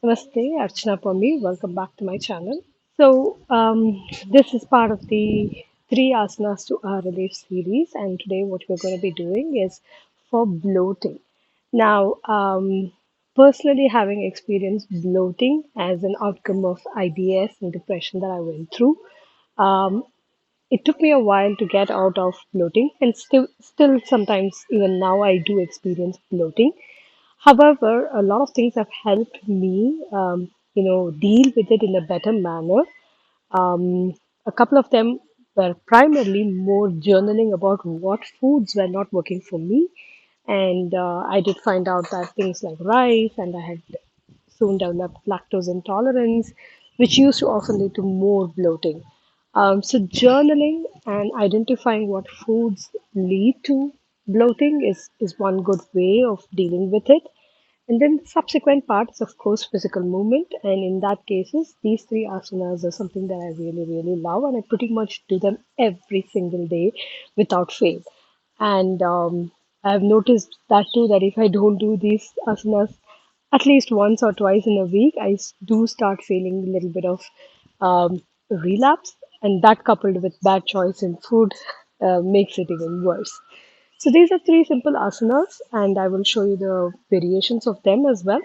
Namaste, Archana Pammi. Welcome back to my channel. This is part of the three asanas to our relief series, and today what we're going to be doing is for bloating. Now, personally, having experienced bloating as an outcome of IBS and depression that I went through, um, it took me a while to get out of bloating, and still sometimes, even now, I do experience bloating. However, a lot of things have helped me, deal with it in a better manner. A couple of them were primarily more journaling about what foods were not working for me. And I did find out that things like rice, and I had soon developed lactose intolerance, which used to often lead to more bloating. So, journaling and identifying what foods lead to bloating is one good way of dealing with it. And then the subsequent part is, of course, physical movement. And in that cases, these three asanas are something that I really, really love. And I pretty much do them every single day without fail. And I've noticed that too, that if I don't do these asanas at least once or twice in a week, do start feeling a little bit of relapse. And that coupled with bad choice in food makes it even worse. So these are three simple asanas, and I will show you the variations of them as well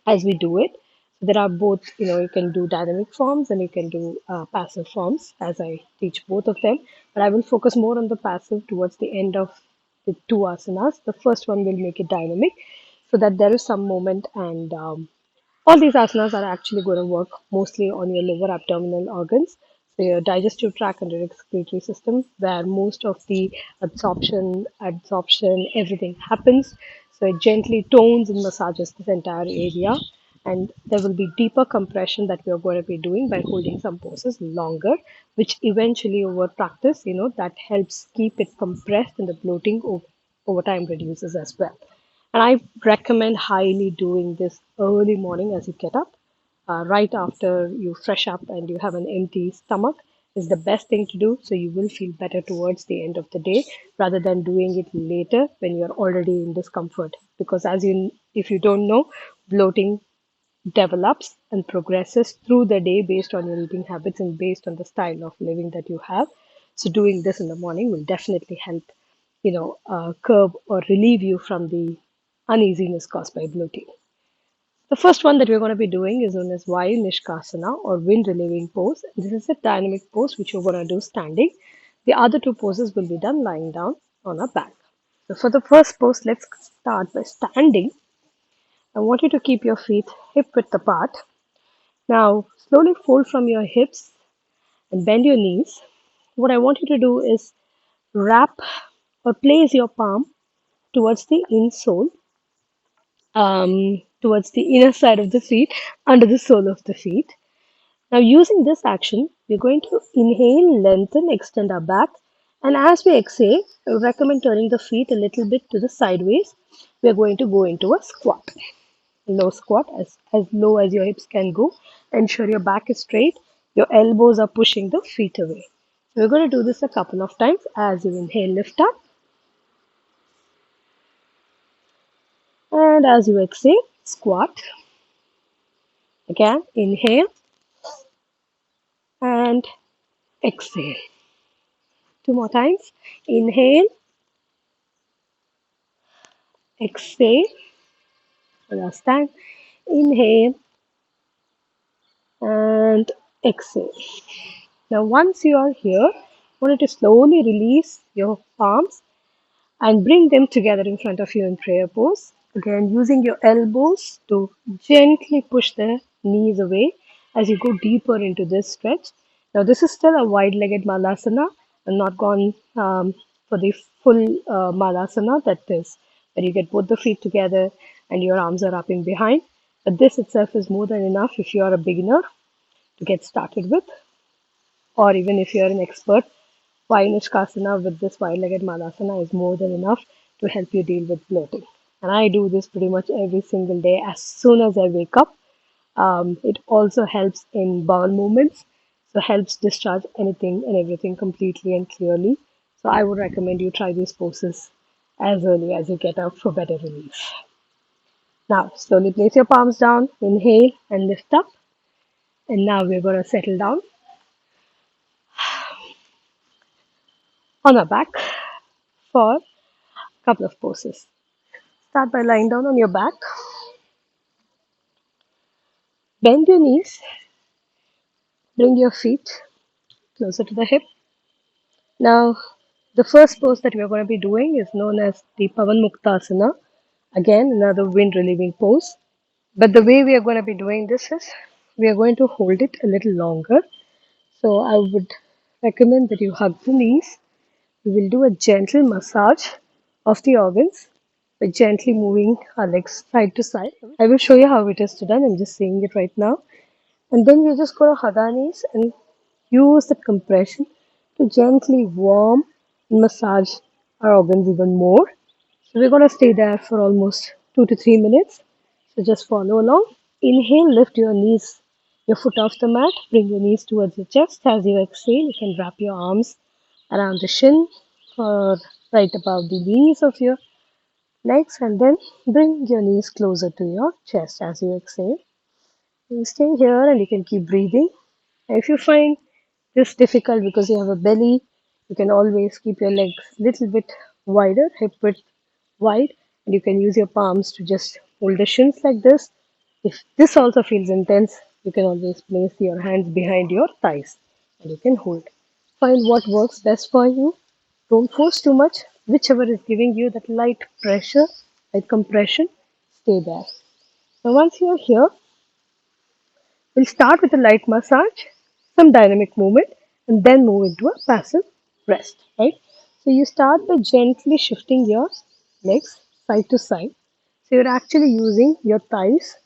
as we do it. So there are both, you can do dynamic forms and you can do passive forms as I teach both of them. But I will focus more on the passive towards the end of the two asanas. The first one will make it dynamic so that there is some movement, and all these asanas are actually going to work mostly on your lower abdominal organs, so your digestive tract and your excretory system, where most of the absorption, everything happens. So it gently tones and massages this entire area, and there will be deeper compression that we are going to be doing by holding some poses longer, which eventually over practice, that helps keep it compressed, and the bloating over time reduces as well. And I recommend highly doing this early morning as you get up, right after you fresh up and you have an empty stomach is the best thing to do. So you will feel better towards the end of the day rather than doing it later when you're already in discomfort. Because if you don't know, bloating develops and progresses through the day based on your eating habits and based on the style of living that you have. So doing this in the morning will definitely help, curb or relieve you from the uneasiness caused by bloating. The first one that we're going to be doing is known as VAYU NISHKASANA or wind relieving pose. This is a dynamic pose which you're going to do standing. The other two poses will be done lying down on our back. So for the first pose, let's start by standing. I want you to keep your feet hip width apart. Now, slowly fold from your hips and bend your knees. What I want you to do is wrap or place your palm towards the insole, towards the inner side of the feet, under the sole of the feet. Now, using this action, we're going to inhale, lengthen, extend our back, and as we exhale, I recommend turning the feet a little bit to the sideways. We're going to go into a squat. Low squat, as low as your hips can go. Ensure your back is straight, your elbows are pushing the feet away. So we're going to do this a couple of times. As you inhale, lift up, and as you exhale, squat. Again, inhale and exhale. Two more times. Inhale, exhale. Last time. Inhale and exhale. Now, once you are here, I want you to slowly release your palms and bring them together in front of you in prayer pose. Again, using your elbows to gently push the knees away as you go deeper into this stretch. Now, this is still a wide-legged malasana. I'm not gone for the full malasana, that is where you get both the feet together and your arms are up in behind. But this itself is more than enough if you are a beginner to get started with, or even if you're an expert. Vayu with this wide-legged Malasana is more than enough to help you deal with bloating. And I do this pretty much every single day as soon as I wake up. It also helps in bowel movements, so helps discharge anything and everything completely and clearly. So I would recommend you try these poses as early as you get up for better relief. Now, slowly place your palms down, inhale and lift up. And now we're going to settle down on our back for a couple of poses. Start by lying down on your back, bend your knees, bring your feet closer to the hip. Now, the first pose that we're going to be doing is known as the PAWANMUKTHASANA. Again, another wind relieving pose. But the way we are going to be doing this is we are going to hold it a little longer. So I would recommend that you hug the knees. We will do a gentle massage of the organs by gently moving our legs side to side. I will show you how it is done. I'm just saying it right now. And then we're just going to hug our knees and use the compression to gently warm and massage our organs even more. So we're going to stay there for almost 2 to 3 minutes. So just follow along. Inhale, lift your knees, your foot off the mat, bring your knees towards your chest. As you exhale, you can wrap your arms around the shin or right above the knees of your legs, and then bring your knees closer to your chest as you exhale. You stay here and you can keep breathing. If you find this difficult because you have a belly, you can always keep your legs a little bit wider, hip width wide, and you can use your palms to just hold the shins like this. If this also feels intense, you can always place your hands behind your thighs and you can hold. Find what works best for you. Don't force too much. Whichever is giving you that light pressure, light compression, stay there. Now, once you're here, we'll start with a light massage, some dynamic movement, and then move into a passive rest, right? So you start by gently shifting your legs side to side. So you're actually using your thighs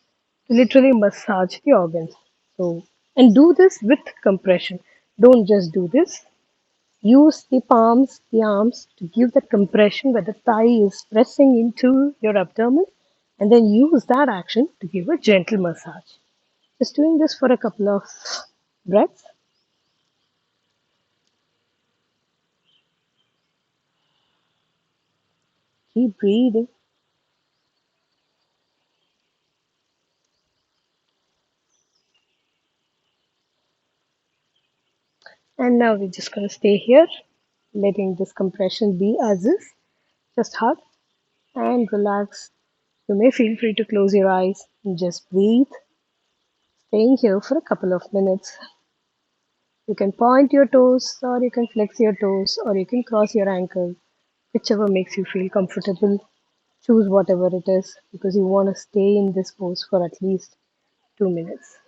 to literally massage the organs. So, and do this with compression. Don't just do this. Use the palms, the arms to give that compression where the thigh is pressing into your abdomen, and then use that action to give a gentle massage. Just doing this for a couple of breaths. Keep breathing. And now we're just going to stay here, letting this compression be as is. Just hug and relax. You may feel free to close your eyes and just breathe, staying here for a couple of minutes. You can point your toes, or you can flex your toes, or you can cross your ankle, whichever makes you feel comfortable. Choose whatever it is because you want to stay in this pose for at least 2 minutes.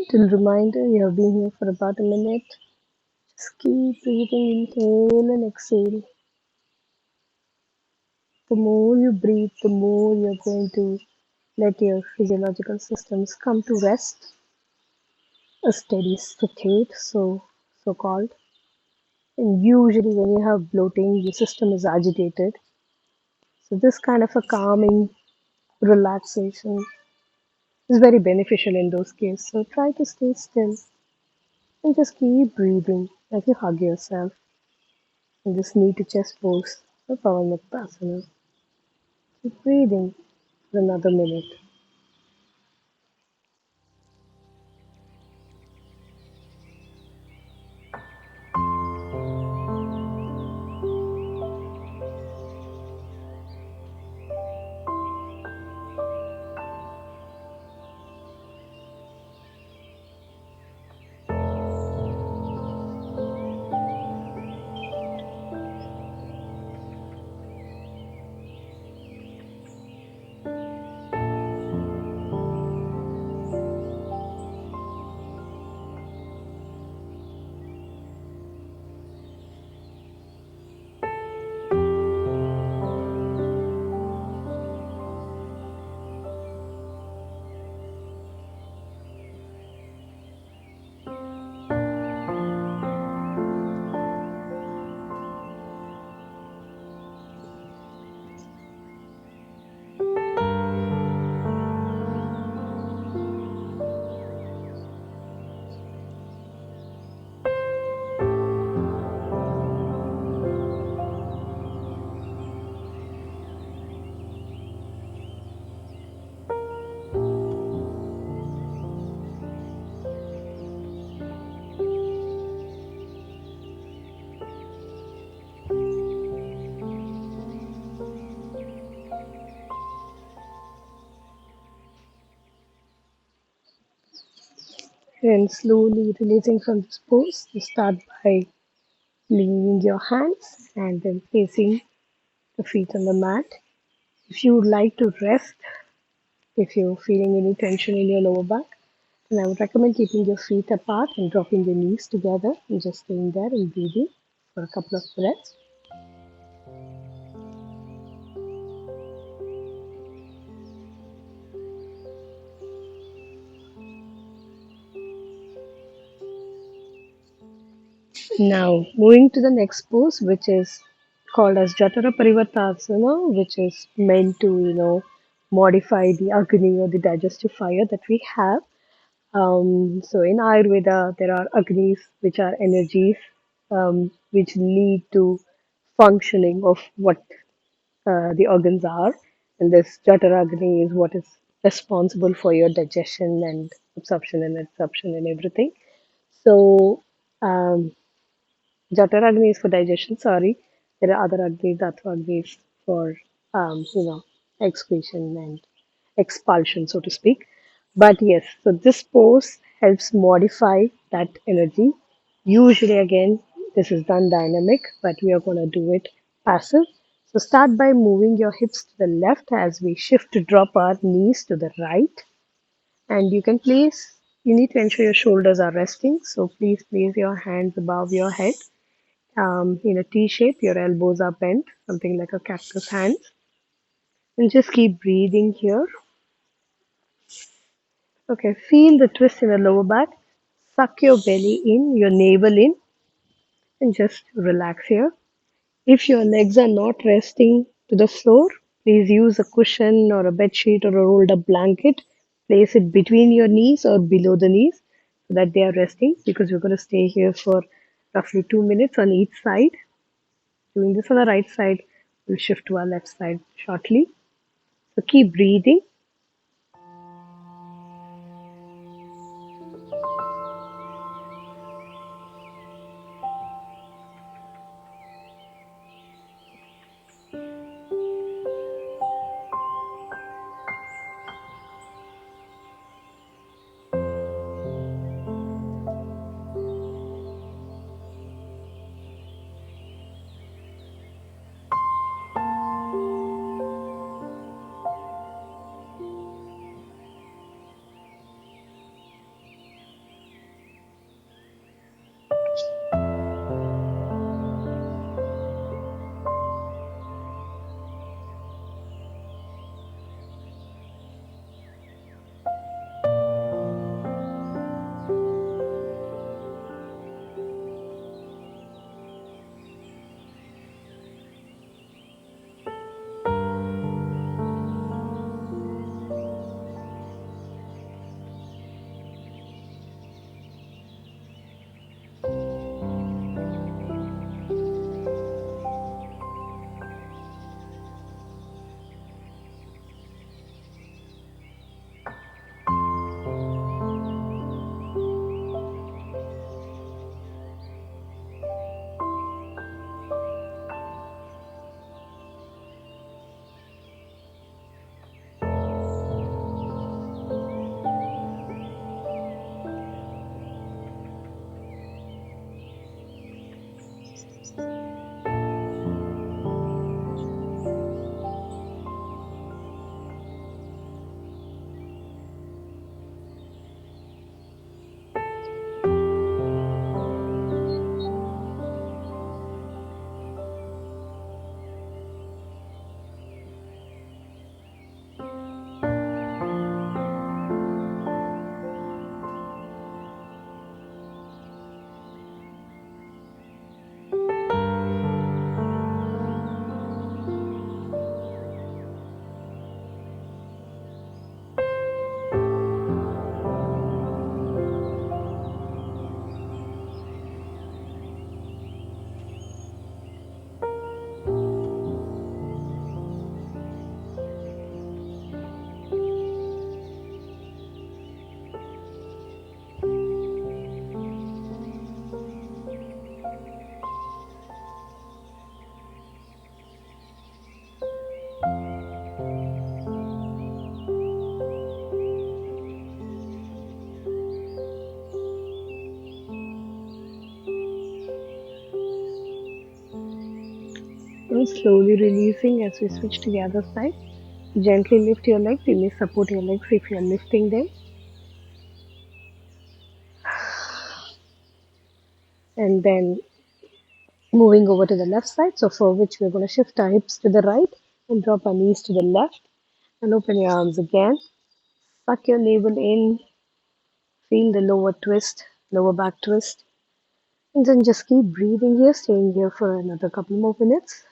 Gentle reminder you have been here for about a minute. Just keep breathing, inhale and exhale. The more you breathe, the more you're going to let your physiological systems come to rest, a steady state, so called. And usually, when you have bloating, your system is agitated. So this kind of a calming relaxation is very beneficial in those cases. So try to stay still and just keep breathing as you hug yourself in this knee to chest pose of Pawanmukthasana. Keep breathing for another minute. And slowly releasing from this pose, you start by leaning your hands and then placing the feet on the mat. If you would like to rest, if you're feeling any tension in your lower back, then I would recommend keeping your feet apart and dropping your knees together and just staying there and breathing for a couple of breaths. Now, moving to the next pose, which is called as Jatara Parivartasana, which is meant to, modify the Agni or the digestive fire that we have. So in Ayurveda, there are Agnis, which are energies, which lead to functioning of what the organs are. And this Jatara Agni is what is responsible for your digestion and absorption and everything. So, um, Jatara Agni is for digestion, sorry. There are other Agnis, Dattva Agnis for, excretion and expulsion, so to speak. But yes, so this pose helps modify that energy. Usually, again, this is done dynamic, but we are going to do it passive. So start by moving your hips to the left as we shift to drop our knees to the right. And you need to ensure your shoulders are resting. So please place your hands above your head in a T shape. Your elbows are bent, something like a cactus hand. And just keep breathing here. Okay, feel the twist in the lower back. Suck your belly in, your navel in, and just relax here. If your legs are not resting to the floor, please use a cushion or a bed sheet or a rolled up blanket. Place it between your knees or below the knees so that they are resting because we're going to stay here for roughly 2 minutes on each side. Doing this on the right side, we'll shift to our left side shortly. So keep breathing. And slowly releasing as we switch to the other side. Gently lift your legs. You may support your legs if you are lifting them. And then moving over to the left side. So for which we're going to shift our hips to the right and drop our knees to the left. And open your arms again. Suck your navel in. Feel the lower twist, lower back twist. And then just keep breathing here, staying here for another couple more minutes.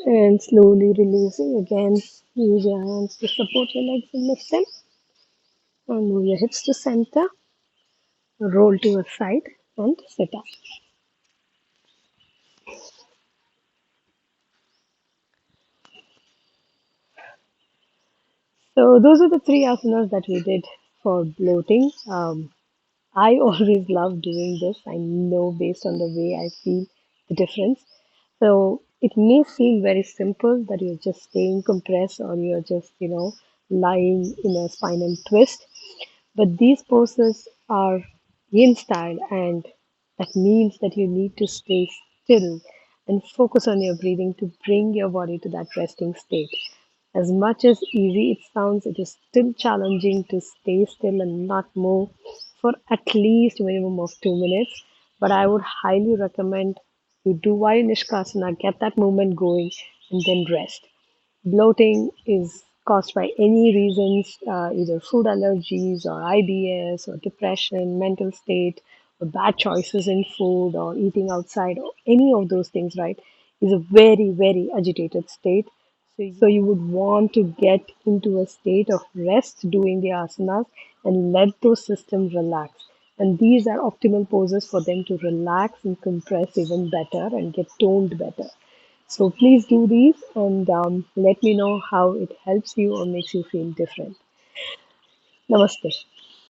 And slowly releasing again. Use your hands to support your legs and lift them. And move your hips to center. Roll to a side and sit up. So those are the three asanas that we did for bloating. I always love doing this. I know based on the way I feel the difference. So it may seem very simple that you're just staying compressed or you're just, lying in a spinal twist. But these poses are yin style, and that means that you need to stay still and focus on your breathing to bring your body to that resting state. As much as easy it sounds, it is still challenging to stay still and not move for at least a minimum of 2 minutes. But I would highly recommend you do VAYU Nishkasana, get that movement going, and then rest. Bloating is caused by any reasons, either food allergies or IBS or depression, mental state, or bad choices in food or eating outside or any of those things, right? Is a very, very agitated state. So you would want to get into a state of rest doing the asanas and let those systems relax. And these are optimal poses for them to relax and compress even better and get toned better. So please do these and let me know how it helps you or makes you feel different. Namaste.